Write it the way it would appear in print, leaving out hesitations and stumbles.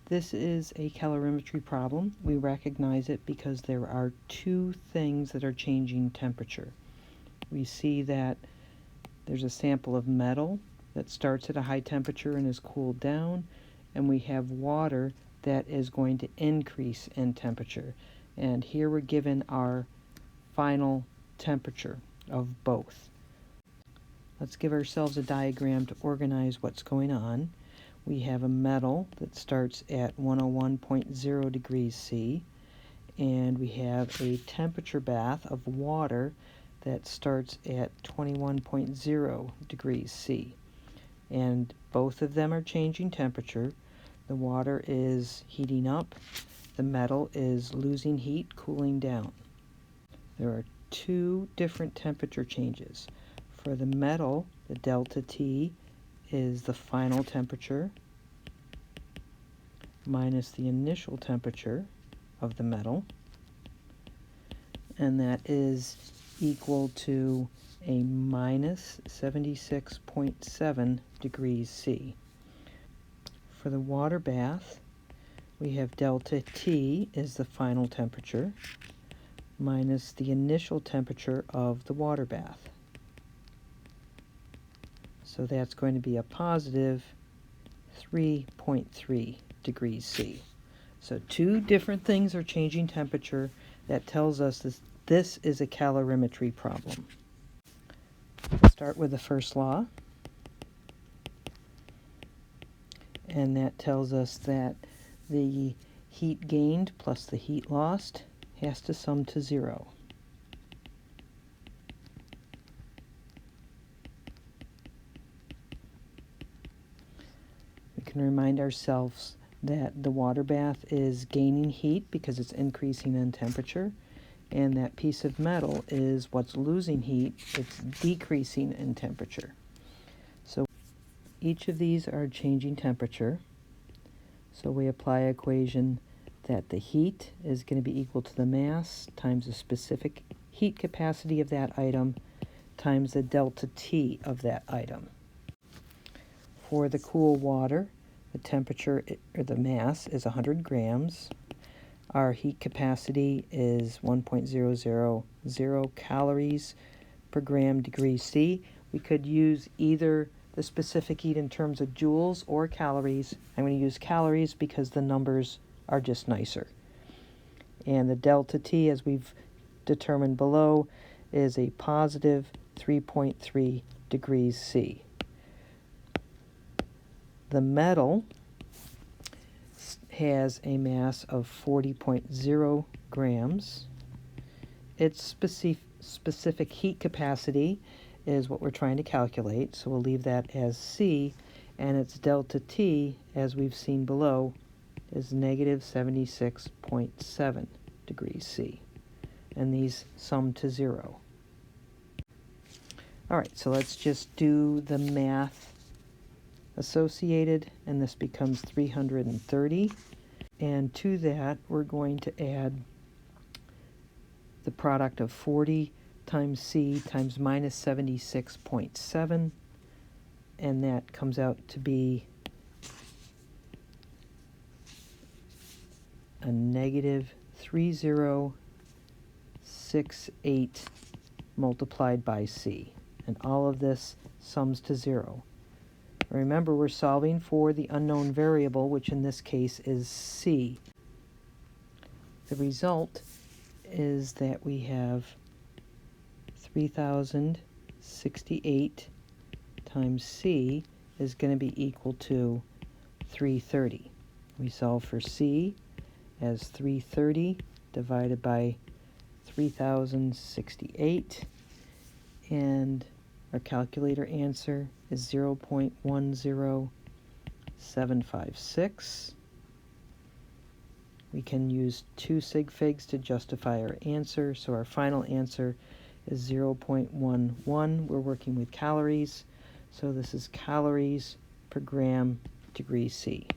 This is a calorimetry problem. We recognize it because there are two things that are changing temperature. We see that there's a sample of metal that starts at a high temperature and is cooled down, and we have water that is going to increase in temperature. And here we're given our final temperature of both. Let's give ourselves a diagram to organize what's going on. We have a metal that starts at 101.0 degrees C, and we have a temperature bath of water that starts at 21.0 degrees C. And both of them are changing temperature. The water is heating up, the metal is losing heat, cooling down. There are two different temperature changes. For the metal, the delta T is the final temperature minus the initial temperature of the metal, and that is equal to a minus 76.7 degrees C. For the water bath, we have delta T is the final temperature minus the initial temperature of the water bath. So that's going to be a positive 3.3 degrees C. So two different things are changing temperature. That tells us this is a calorimetry problem. We'll start with the first law. And that tells us that the heat gained plus the heat lost has to sum to 0. We can remind ourselves that the water bath is gaining heat because it's increasing in temperature, and that piece of metal is what's losing heat, it's decreasing in temperature. So each of these are changing temperature. So we apply an equation that the heat is going to be equal to the mass times the specific heat capacity of that item times the delta T of that item. For the cool water, the temperature, or the mass, is 100 grams. Our heat capacity is 1.000 calories per gram degree C. We could use either the specific heat in terms of joules or calories. I'm going to use calories because the numbers are just nicer. And the delta T, as we've determined below, is a positive 3.3 degrees C. The metal has a mass of 40.0 grams. Its specific heat capacity is what we're trying to calculate, so we'll leave that as C, and its delta T, as we've seen below, is negative 76.7 degrees C, and these sum to 0. All right, so let's just do the math associated, and this becomes 330, and to that we're going to add the product of 40 times C times minus 76.7, and that comes out to be a negative 3068 multiplied by C, and all of this sums to 0. Remember, we're solving for the unknown variable, which in this case is C. The result is that we have 3068 times C is going to be equal to 330. We solve for C as 330 divided by 3068, and our calculator answer is 0.10756. We can use 2 sig figs to justify our answer, so our final answer is 0.11. We're working with calories, so this is calories per gram degree C.